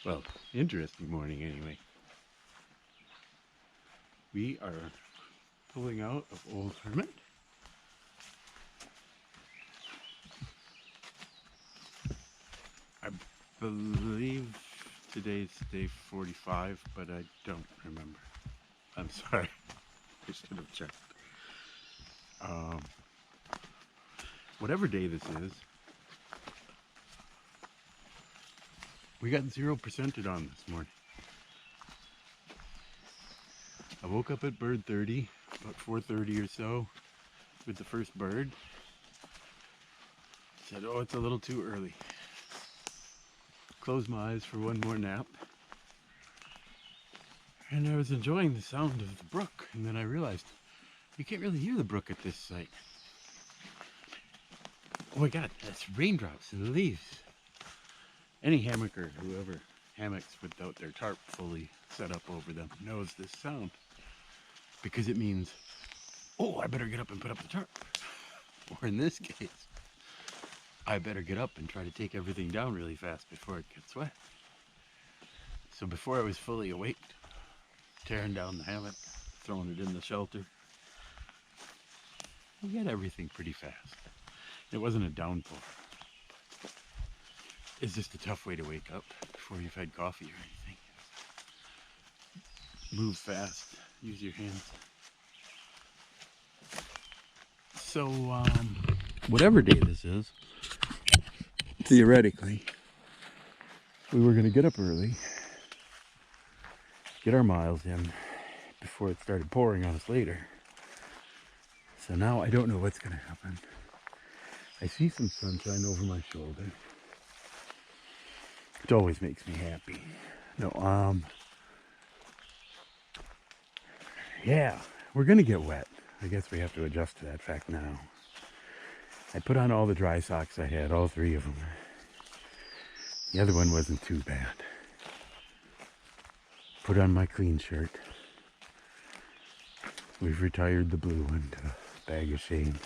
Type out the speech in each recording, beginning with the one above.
Well, interesting morning anyway. We are pulling out of Old Hermit. I believe today's day 45, but I don't remember. I'm sorry. I should have checked. Whatever day this is, we got 0%ed on this morning. I woke up at bird 30, about 4:30 or so, with the first bird. Said, oh, it's a little too early. Closed my eyes for one more nap. And I was enjoying the sound of the brook, and then I realized you can't really hear the brook at this site. Oh my God, that's raindrops in the leaves. Any hammocker, whoever hammocks without their tarp fully set up over them, knows this sound. Because it means, oh, I better get up and put up the tarp. Or in this case, I better get up and try to take everything down really fast before it gets wet. So before I was fully awake, tearing down the hammock, throwing it in the shelter, I got everything pretty fast. It wasn't a downpour. It's just a tough way to wake up before you've had coffee or anything. Move fast, use your hands. So, whatever day this is, theoretically, we were going to get up early, get our miles in before it started pouring on us later. So now I don't know what's going to happen. I see some sunshine over my shoulder, which always makes me happy. No, yeah, we're going to get wet. I guess we have to adjust to that fact now. I put on all the dry socks I had, all 3 of them. The other one wasn't too bad. Put on my clean shirt. We've retired the blue one to a bag of shame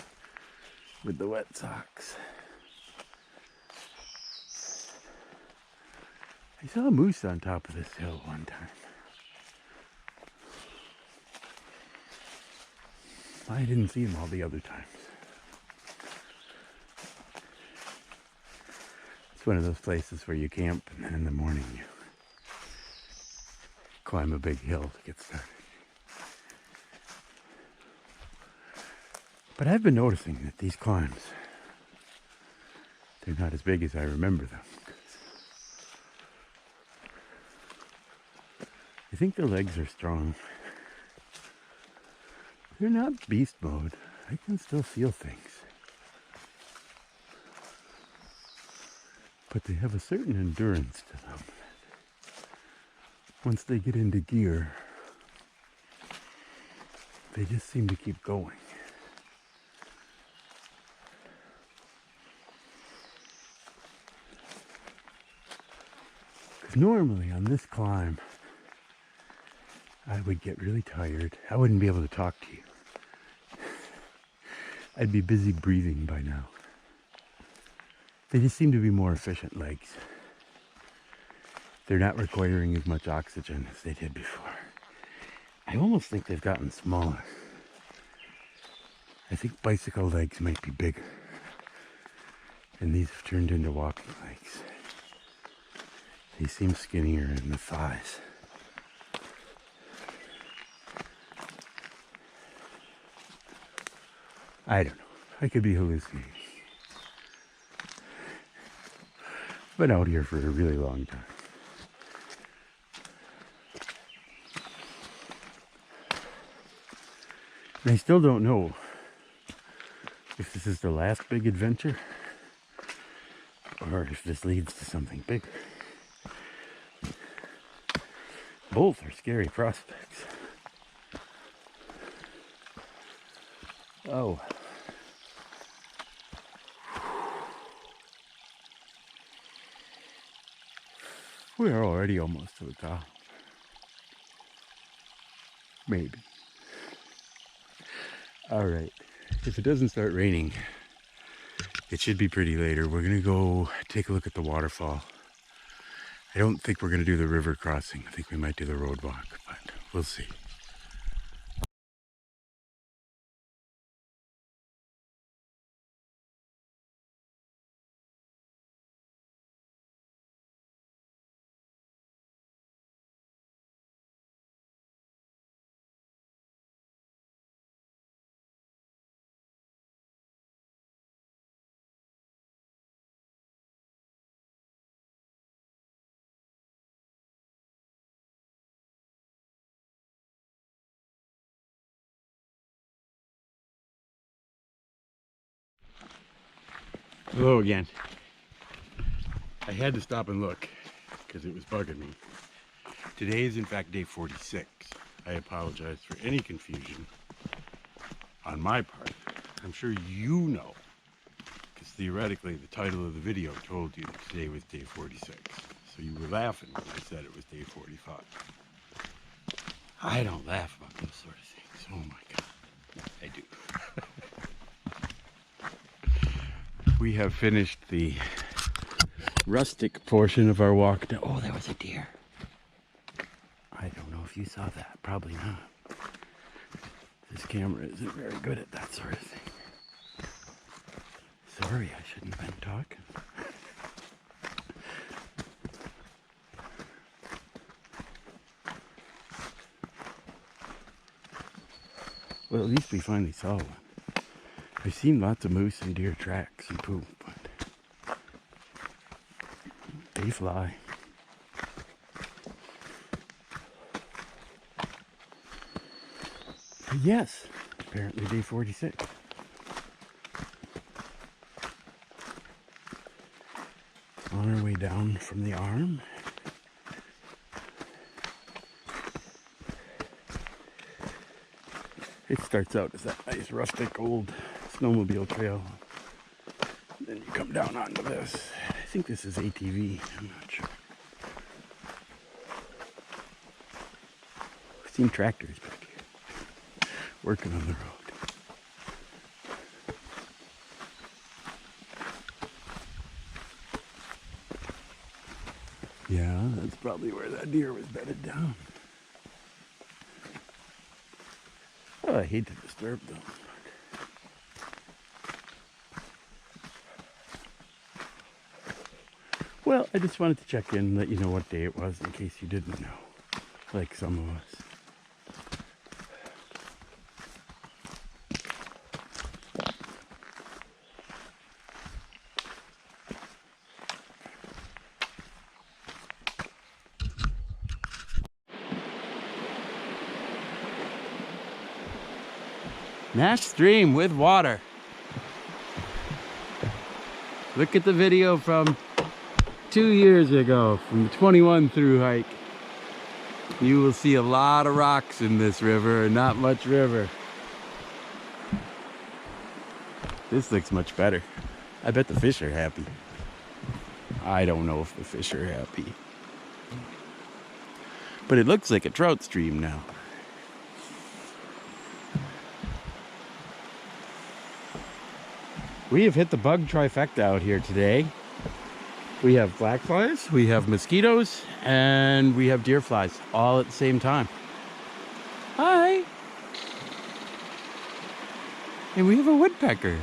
with the wet socks. I saw a moose on top of this hill one time. I didn't see him all the other times. It's one of those places where you camp and then in the morning you climb a big hill to get started. But I've been noticing that these climbs, they're not as big as I remember them. I think the legs are strong. They're not beast mode. I can still feel things. But they have a certain endurance to them. Once they get into gear, they just seem to keep going. Because normally on this climb, I would get really tired. I wouldn't be able to talk to you. I'd be busy breathing by now. They just seem to be more efficient legs. They're not requiring as much oxygen as they did before. I almost think they've gotten smaller. I think bicycle legs might be bigger. And these have turned into walking legs. They seem skinnier in the thighs. I don't know. I could be hallucinating. Been out here for a really long time. And I still don't know if this is the last big adventure or if this leads to something bigger. Both are scary prospects. Oh. We're already almost to the top. Maybe. Alright. If it doesn't start raining, it should be pretty later. We're going to go take a look at the waterfall. I don't think we're going to do the river crossing. I think we might do the road walk, but we'll see. Hello again. I had to stop and look because it was bugging me. Today is in fact day 46. I apologize for any confusion on my part. I'm sure you know, because theoretically the title of the video told you that today was day 46. So you were laughing when I said it was day 45. I don't laugh about those sort of things. Oh my God, I do. We have finished the rustic portion of our walk. Oh, there was a deer. I don't know if you saw that. Probably not. This camera isn't very good at that sort of thing. Sorry, I shouldn't have been talking. Well, at least we finally saw one. I've seen lots of moose and deer tracks and poop, but they fly. But yes, apparently day 46. On our way down from the arm. It starts out as that nice rustic old snowmobile trail. Then you come down onto this. I think this is ATV, I'm not sure. I've seen tractors back here working on the road. Yeah, that's probably where that deer was bedded down. Oh, I hate to disturb them. Well, I just wanted to check in and let you know what day it was in case you didn't know, like some of us. Nash stream with water. Look at the video from 2 years ago, from the 21 through hike. You will see a lot of rocks in this river and not much river. This looks much better. I bet the fish are happy. I don't know if the fish are happy. But it looks like a trout stream now. We have hit the bug trifecta out here today. We have black flies, we have mosquitoes, and we have deer flies all at the same time. Hi! And we have a woodpecker.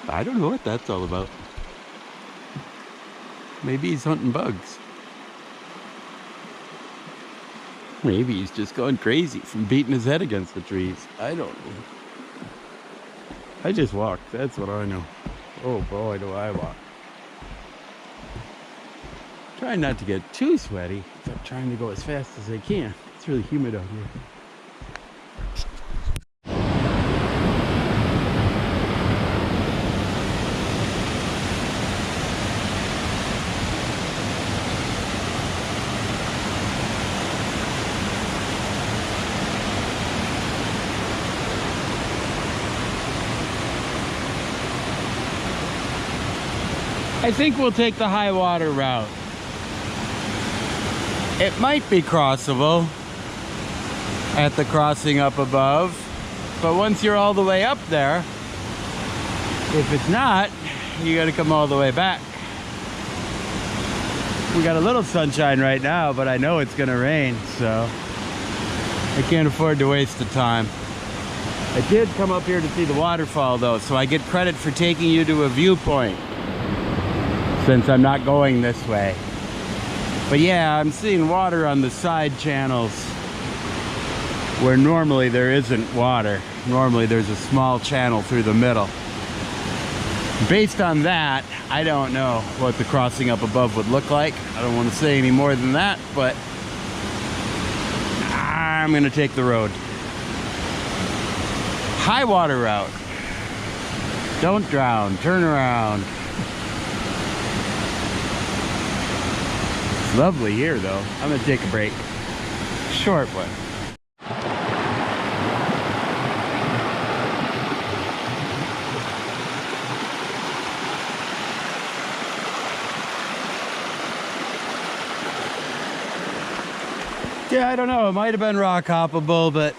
I don't know what that's all about. Maybe he's hunting bugs. Maybe he's just going crazy from beating his head against the trees. I don't know. I just walked, that's what I know. Oh boy, do I walk. Trying not to get too sweaty, but trying to go as fast as I can. It's really humid out here. I think we'll take the high water route. It might be crossable at the crossing up above, but once you're all the way up there, if it's not, you gotta come all the way back. We got a little sunshine right now, but I know it's gonna rain, so I can't afford to waste the time. I did come up here to see the waterfall though, so I get credit for taking you to a viewpoint since I'm not going this way. But yeah, I'm seeing water on the side channels where normally there isn't water. Normally there's a small channel through the middle. Based on that, I don't know what the crossing up above would look like. I don't want to say any more than that, but I'm gonna take the road. High water route. Don't drown, turn around. It's lovely here though. I'm gonna take a break. Short one. Yeah, I don't know, it might have been rock hoppable, but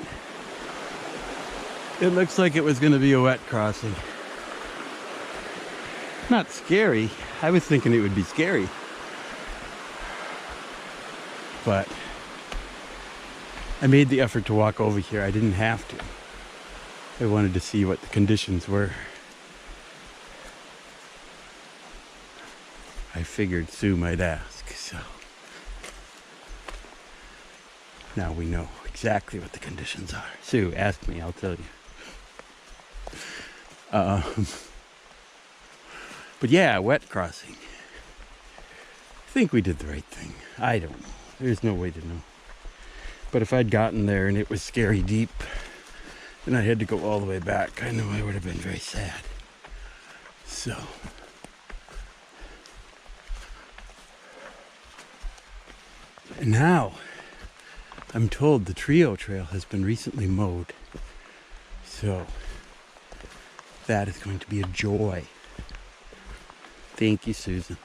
it looks like it was gonna be a wet crossing. Not scary. I was thinking it would be scary. But I made the effort to walk over here. I didn't have to. I wanted to see what the conditions were. I figured Sue might ask, so now we know exactly what the conditions are. Sue, ask me, I'll tell you. But yeah, wet crossing. I think we did the right thing. I don't know. There's no way to know. But if I'd gotten there and it was scary deep and I had to go all the way back, I know I would have been very sad. So and now I'm told the Trio Trail has been recently mowed. So that is going to be a joy. Thank you, Susan.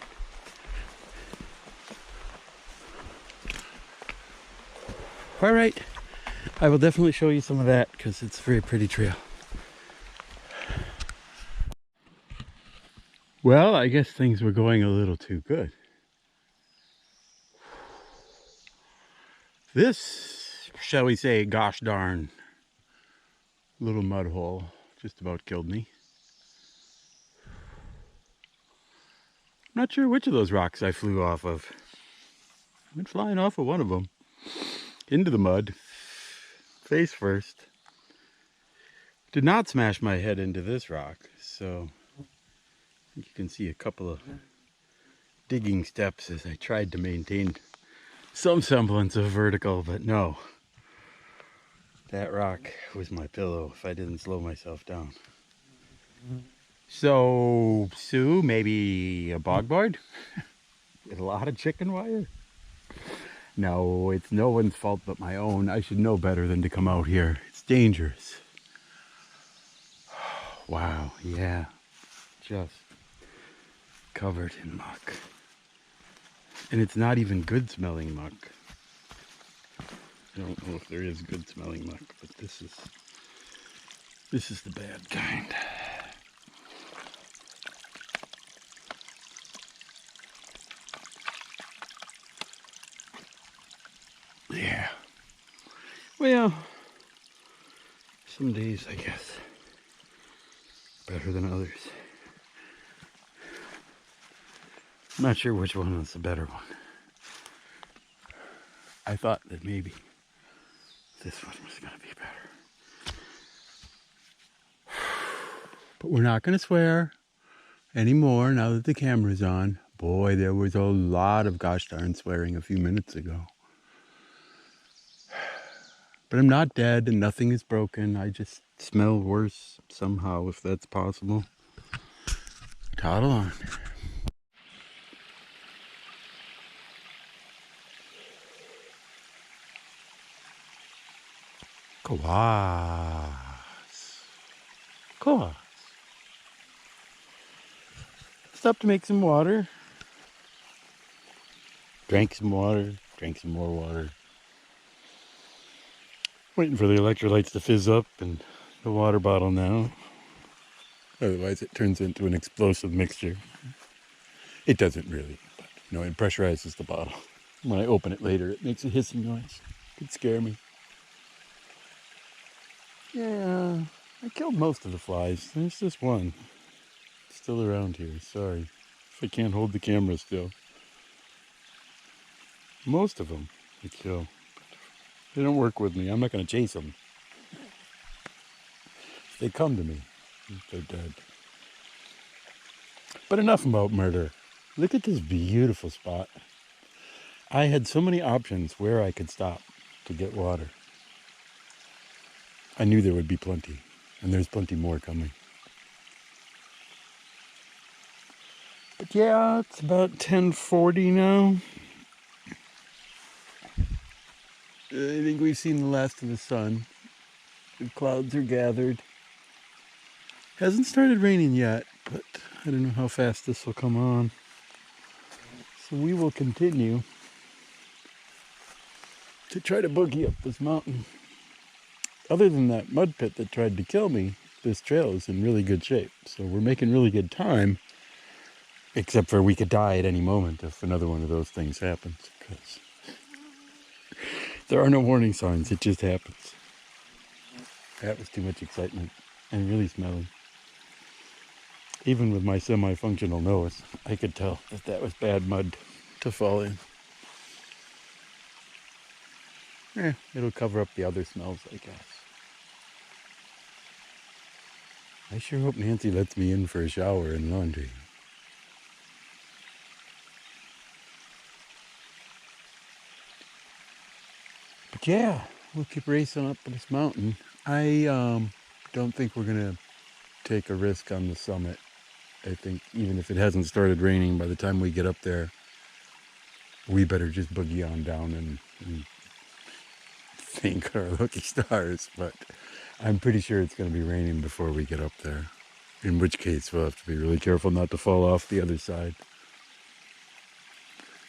All right, I will definitely show you some of that because it's a very pretty trail. Well, I guess things were going a little too good. This, shall we say, gosh darn little mud hole just about killed me. Not sure which of those rocks I flew off of. I went flying off of one of them. Into the mud. Face first. Did not smash my head into this rock, so you can see a couple of digging steps as I tried to maintain some semblance of vertical, but no. That rock was my pillow if I didn't slow myself down. So, Sue, maybe a bog board? With a lot of chicken wire? No, it's no one's fault but my own. I should know better than to come out here. It's dangerous. Wow, yeah. Just covered in muck. And it's not even good smelling muck. I don't know if there is good smelling muck, but this is the bad kind. Yeah. Well, some days, I guess, better than others. I'm not sure which one was the better one. I thought that maybe this one was going to be better. But we're not going to swear anymore now that the camera's on. Boy, there was a lot of gosh darn swearing a few minutes ago. But I'm not dead and nothing is broken. I just smell worse somehow, if that's possible. Toddle on. Cohos. Cohos. Stopped to make some water. Drank some water. Drank some more water. Waiting for the electrolytes to fizz up and the water bottle now. Otherwise it turns into an explosive mixture. It doesn't really, but you know, it pressurizes the bottle. When I open it later, it makes a hissing noise. It could scare me. Yeah, I killed most of the flies. There's just one still around here. Sorry if I can't hold the camera still. Most of them I kill. They don't work with me. I'm not going to chase them. They come to me. They're dead. But enough about murder. Look at this beautiful spot. I had so many options where I could stop to get water. I knew there would be plenty, and there's plenty more coming. But yeah, it's about 10:40 now. I think we've seen the last of the sun. The clouds are gathered. Hasn't started raining yet, but I don't know how fast this will come on. So we will continue to try to boogie up this mountain. Other than that mud pit that tried to kill me, this trail is in really good shape. So we're making really good time, except for we could die at any moment if another one of those things happens, because there are no warning signs, it just happens. That was too much excitement and really smelly. Even with my semi-functional nose, I could tell that that was bad mud to fall in. It'll cover up the other smells, I guess. I sure hope Nancy lets me in for a shower and laundry. But yeah, we'll keep racing up this mountain. I don't think we're going to take a risk on the summit. I think even if it hasn't started raining, by the time we get up there, we better just boogie on down and thank our lucky stars. But I'm pretty sure it's going to be raining before we get up there. In which case, we'll have to be really careful not to fall off the other side.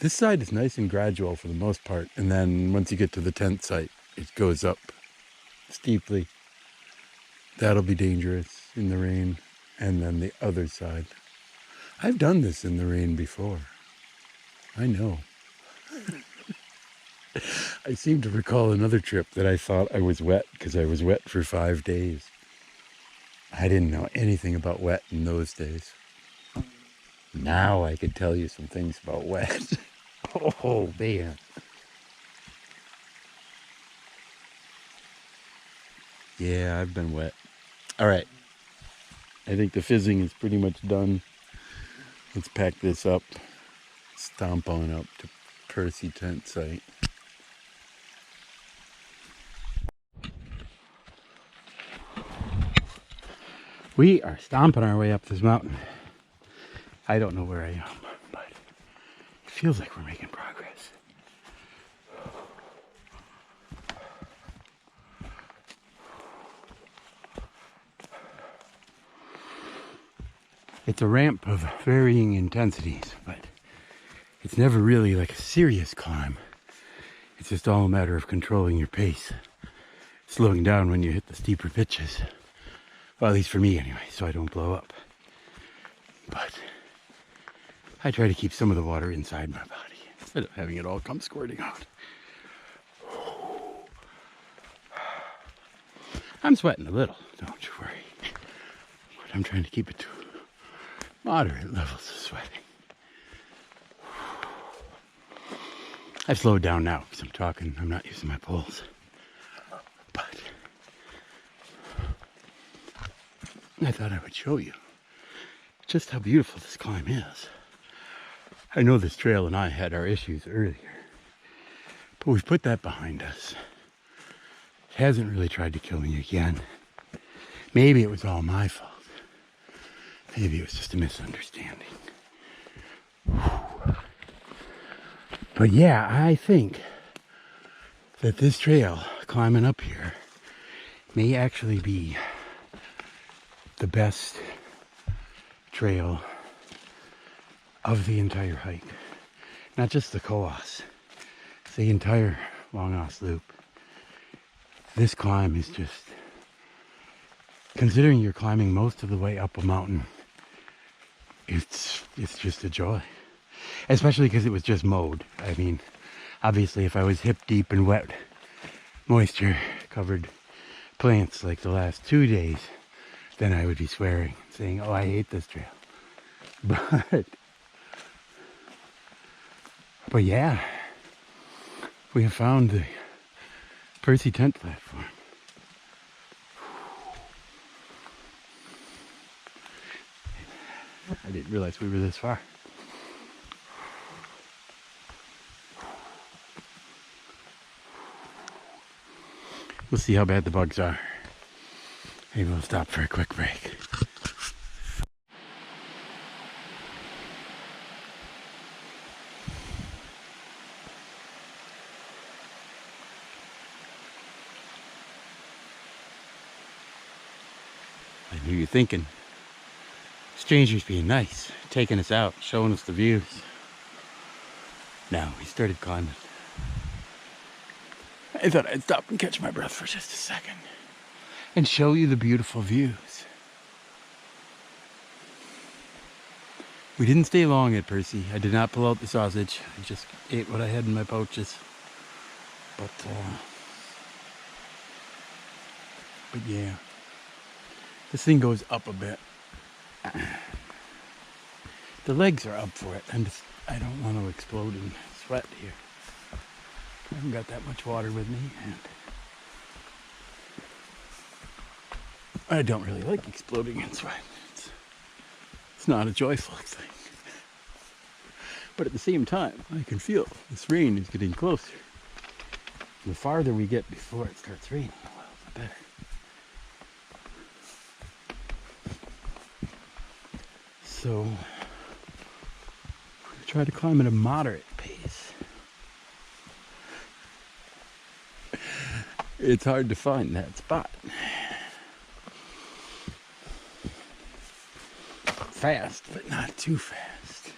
This side is nice and gradual for the most part. And then once you get to the tent site, it goes up steeply. That'll be dangerous in the rain. And then the other side. I've done this in the rain before. I know. I seem to recall another trip that I thought I was wet because I was wet for 5 days. I didn't know anything about wet in those days. Now I could tell you some things about wet. Oh, man. Yeah, I've been wet. All right. I think the fizzing is pretty much done. Let's pack this up. Stomp on up to Percy tent site. We are stomping our way up this mountain. I don't know where I am, but it feels like we're making progress. It's a ramp of varying intensities, but it's never really like a serious climb. It's just all a matter of controlling your pace, slowing down when you hit the steeper pitches. Well, at least for me anyway, so I don't blow up. But I try to keep some of the water inside my body instead of having it all come squirting out. I'm sweating a little, don't you worry. But I'm trying to keep it to moderate levels of sweating. I've slowed down now because I'm talking, I'm not using my poles. But I thought I would show you just how beautiful this climb is. I know this trail and I had our issues earlier, but we've put that behind us. It hasn't really tried to kill me again. Maybe it was all my fault. Maybe it was just a misunderstanding. But yeah, I think that this trail, climbing up here, may actually be the best trail of the entire hike. Not just the Cohos. the entire Longhos Loop. This climb is just, considering you're climbing most of the way up a mountain, it's just a joy. Especially because it was just mowed. I mean, obviously if I was hip deep in wet, moisture covered plants like the last 2 days, then I would be swearing, saying, oh, I hate this trail. But yeah, we have found the Percy tent platform. I didn't realize we were this far. We'll see how bad the bugs are. Maybe we'll stop for a quick break. I knew you're thinking, strangers being nice, taking us out, showing us the views. Now we started climbing. I thought I'd stop and catch my breath for just a second and show you the beautiful views. We didn't stay long at Percy. I did not pull out the sausage. I just ate what I had in my pouches. But yeah, this thing goes up a bit. The legs are up for it. I don't want to explode in sweat here. I haven't got that much water with me, and I don't really like exploding in sweat. It's not a joyful thing. But at the same time, I can feel this rain is getting closer. The farther we get before it starts raining, well, the better. So, we try to climb at a moderate pace. It's hard to find that spot. Fast, but not too fast.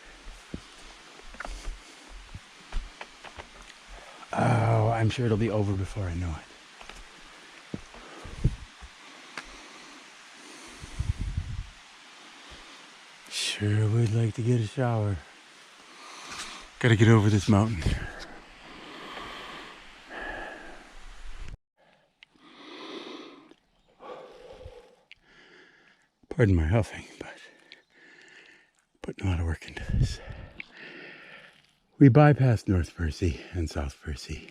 Oh, I'm sure it'll be over before I know it. Sure would like to get a shower. Gotta get over this mountain. Pardon my huffing, but putting a lot of work into this. We bypassed North Percy and South Percy.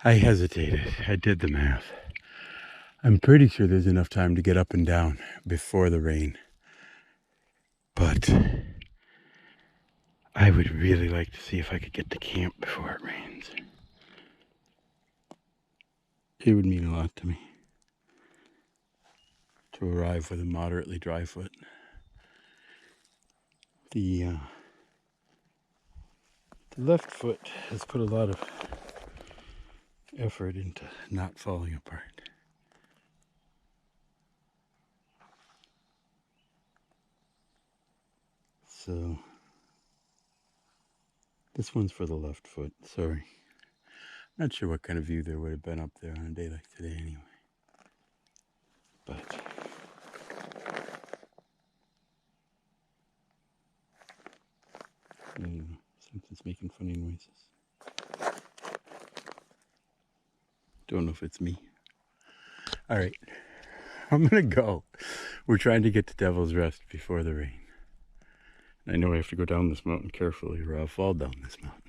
I hesitated. I did the math. I'm pretty sure there's enough time to get up and down before the rain. But I would really like to see if I could get to camp before it rains. It would mean a lot to me to arrive with a moderately dry foot. The left foot has put a lot of effort into not falling apart. So this one's for the left foot, sorry. Not sure what kind of view there would have been up there on a day like today anyway. But something's making funny noises. Don't know if it's me. All right, I'm gonna go. We're trying to get to Devil's Rest before the rain. I know I have to go down this mountain carefully or I'll fall down this mountain.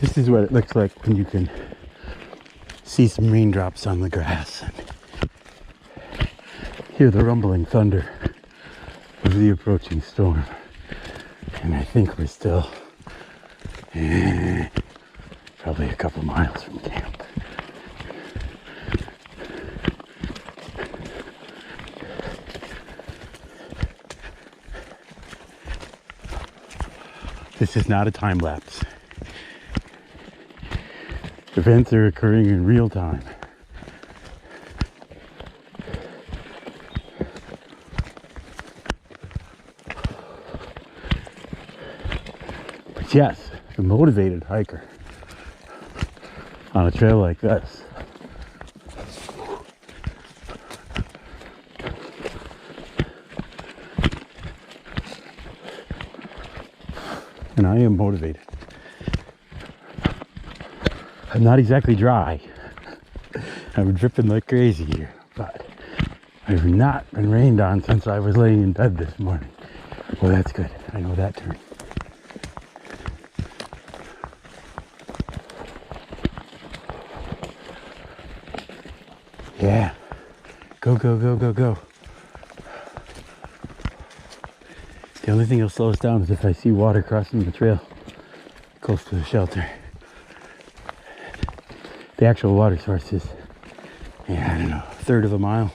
This is what it looks like when you can see some raindrops on the grass and hear the rumbling thunder of the approaching storm. And I think we're still probably a couple miles from camp. This is not a time lapse. Events are occurring in real time. But yes, a motivated hiker on a trail like this. And I am motivated. I'm not exactly dry. I'm dripping like crazy here, but I've not been rained on since I was laying in bed this morning. Well, that's good. I know that turn. Yeah. Go, go, go, go, go. The only thing that'll slow us down is if I see water crossing the trail close to the shelter. The actual water source is, yeah, I don't know, a third of a mile,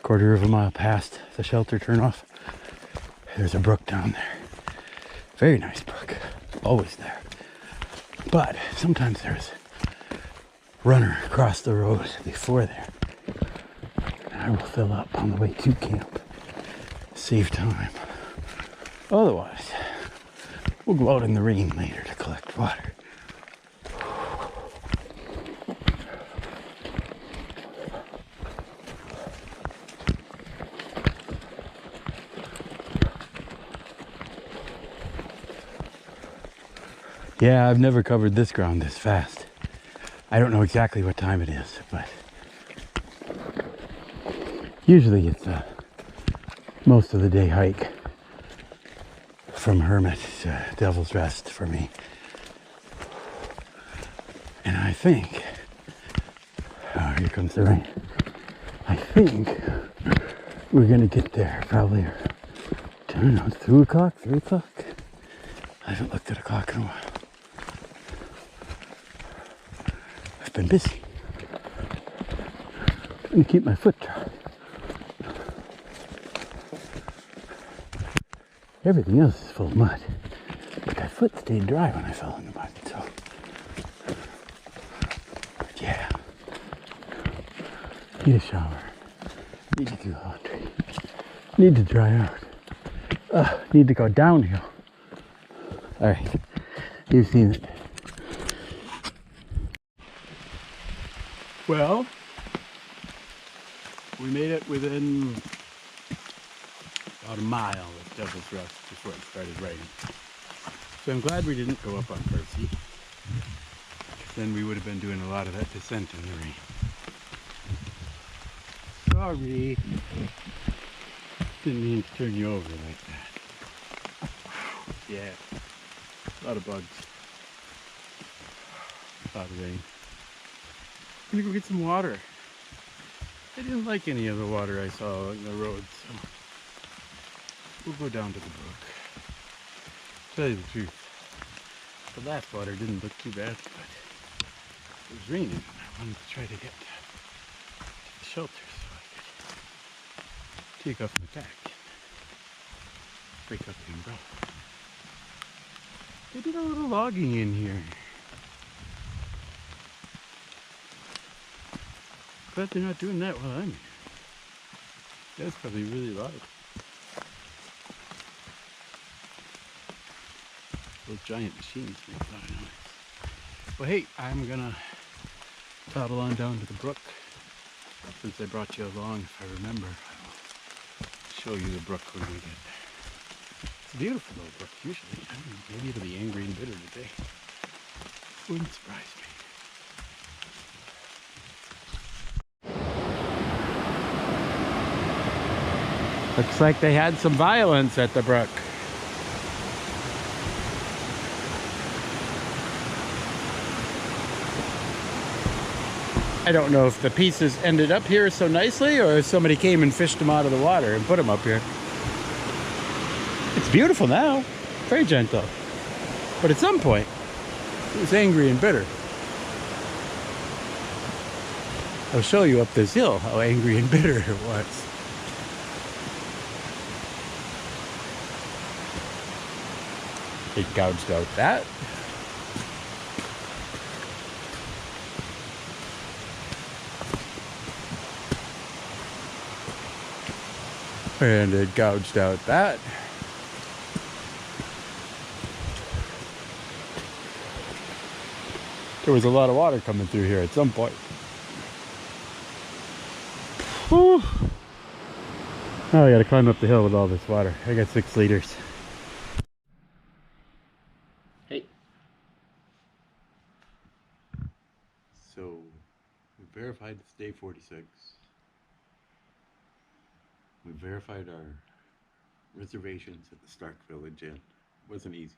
quarter of a mile past the shelter turnoff. There's a brook down there. Very nice brook, always there. But sometimes there's a runner across the road before there. And I will fill up on the way to camp, save time. Otherwise, we'll go out in the rain later to collect water. Yeah, I've never covered this ground this fast. I don't know exactly what time it is, but usually it's a most of the day hike from Hermit to Devil's Rest for me. And I think, oh, here comes the rain. I think we're gonna get there probably, I don't know, 2 o'clock, 3 o'clock. I haven't looked at a clock in a while. I've been busy trying to keep my foot dry. Everything else is full of mud, but that foot stayed dry when I fell in the mud, so. But yeah. Need a shower. Need to do laundry. Need to dry out. Need to go downhill. Alright. You've seen it. Well, we made it within about a mile of Devil's Rest before it started raining. So I'm glad we didn't go up on Percy. Then we would have been doing a lot of that descent in the rain. Sorry. Didn't mean to turn you over like that. Yeah. A lot of bugs. A lot of rain. I'm gonna go get some water. I didn't like any of the water I saw on the road, so we'll go down to the brook. Tell you the truth, the last water didn't look too bad, but it was raining and I wanted to try to get to the shelter so I could take off my pack and break up the umbrella. They did a little logging in here. Glad they're not doing that while I'm here. That's probably really loud. Those giant machines make a lot of noise. Well, hey, I'm gonna toddle on down to the brook. Since I brought you along, if I remember, I'll show you the brook when we get there. It's a beautiful little brook, usually. I mean, maybe it'll be angry and bitter today. Wouldn't surprise me. Looks like they had some violence at the brook. I don't know if the pieces ended up here so nicely or if somebody came and fished them out of the water and put them up here. It's beautiful now, very gentle. But at some point, it was angry and bitter. I'll show you up this hill how angry and bitter it was. It gouged out that. And it gouged out that. There was a lot of water coming through here at some point. Whew. Now I gotta climb up the hill with all this water. I got 6 liters. Hey. So, we verified it's day 46. We verified our reservations at the Stark Village Inn. It wasn't easy.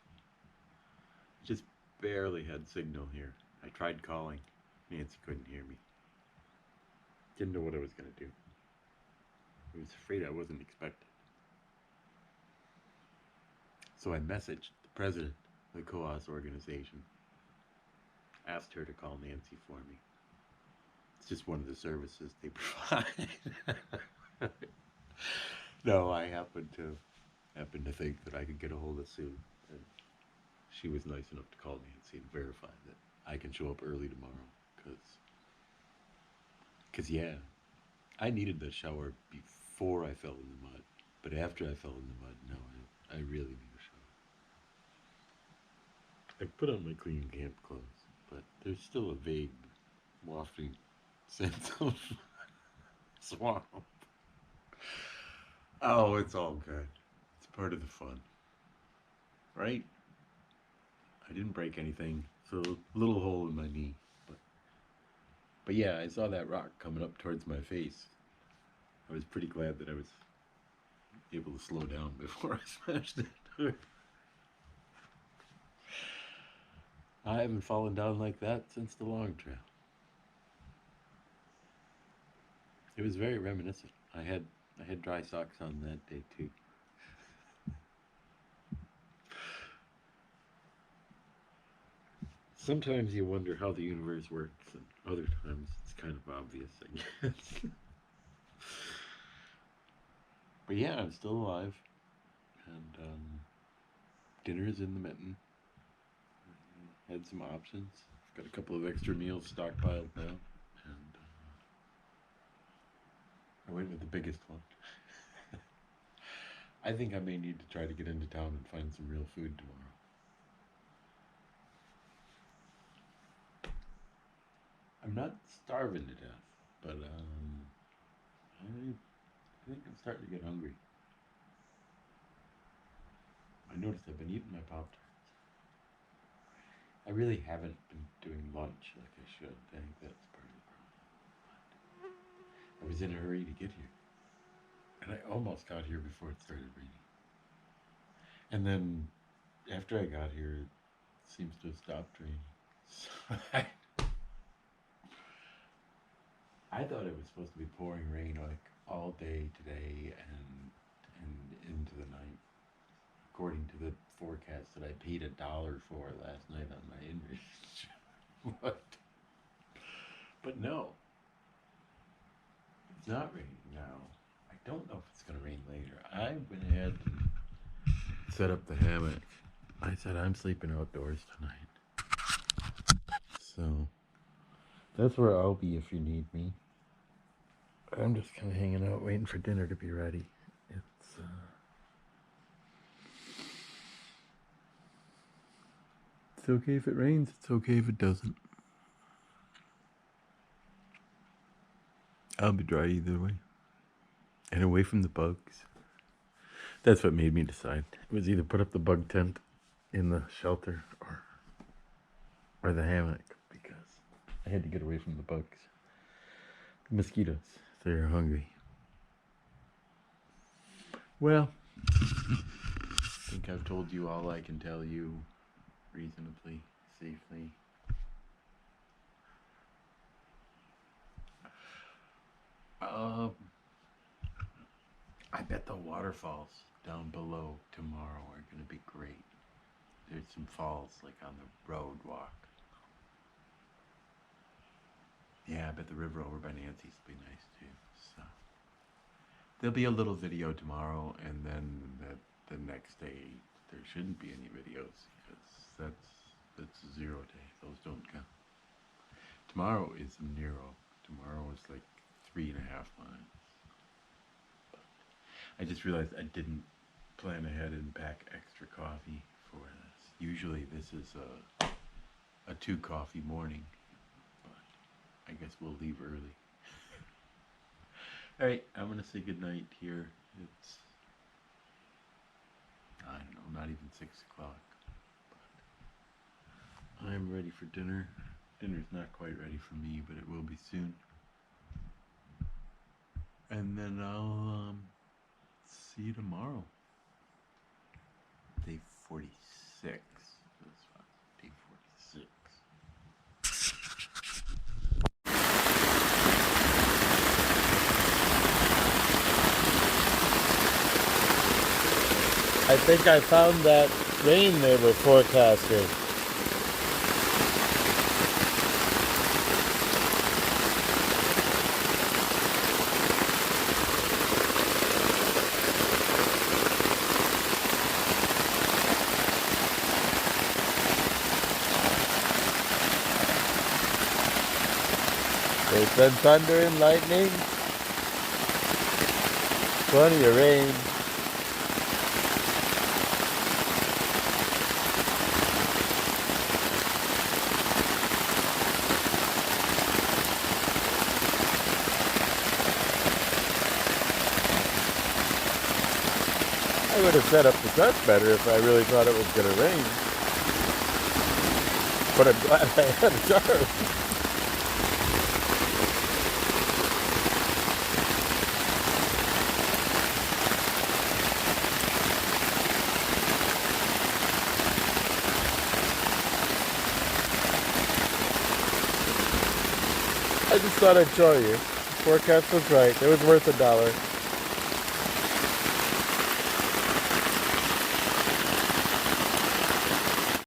Just barely had signal here. I tried calling. Nancy couldn't hear me. Didn't know what I was going to do. I was afraid I wasn't expected. So I messaged the president of the Cohos organization. Asked her to call Nancy for me. It's just one of the services they provide. No, I happened to think that I could get a hold of Sue. And she was nice enough to call Nancy and verify that I can show up early tomorrow. Because yeah, I needed the shower before I fell in the mud. But after I fell in the mud, no, I really need a shower. I put on my clean camp clothes, but there's still a vague, wafting sense of swamp. Oh, it's all good. It's part of the fun. Right? I didn't break anything. So a little hole in my knee. But yeah, I saw that rock coming up towards my face. I was pretty glad that I was able to slow down before I smashed it. I haven't fallen down like that since the Long Trail. It was very reminiscent. I had dry socks on that day too. Sometimes you wonder how the universe works, and other times it's kind of obvious, I guess. But yeah, I'm still alive, and dinner's in the mitten. Had some options. Got a couple of extra meals stockpiled now, and I went with the biggest one. I think I may need to try to get into town and find some real food tomorrow. I'm not starving to death, but I think I'm starting to get hungry. I noticed I've been eating my Pop-Tarts. I really haven't been doing lunch like I should. I think that's part of the problem. I was in a hurry to get here. And I almost got here before it started raining. And then after I got here, it seems to have stopped raining. So I thought it was supposed to be pouring rain like all day today and into the night. According to the forecast that I paid $1 for last night on my inReach. What? But no. It's not raining now. I don't know if it's going to rain later. I went ahead and set up the hammock. I said I'm sleeping outdoors tonight. So that's where I'll be if you need me. I'm just kind of hanging out waiting for dinner to be ready. It's okay if it rains, it's okay if it doesn't. I'll be dry either way. And away from the bugs. That's what made me decide. It was either put up the bug tent in the shelter or the hammock, because I had to get away from the bugs. The mosquitoes, they're hungry. Well, I think I've told you all I can tell you reasonably, safely. I bet the waterfalls down below tomorrow are going to be great. There's some falls like on the road walk. Yeah, I bet the river over by Nancy's will be nice too. So there'll be a little video tomorrow, and then the next day there shouldn't be any videos because that's 0 day. Those don't count. Tomorrow is Nero. Tomorrow is like 3.5 miles. I just realized I didn't plan ahead and pack extra coffee for this. Usually this is a 2 coffee morning, but I guess we'll leave early. Alright, I'm gonna say goodnight here. It's, I don't know, not even 6 o'clock. But I'm ready for dinner. Dinner's not quite ready for me, but it will be soon. And then I'll see you tomorrow. Day 46. That's fine. Day 46. I think I found that rain they were forecasting. They said thunder and lightning. Plenty of rain. I would have set up the truck better if I really thought it was going to rain. But I'm glad I had a tarp. I just thought I'd show you. The forecast was right. It was worth $1.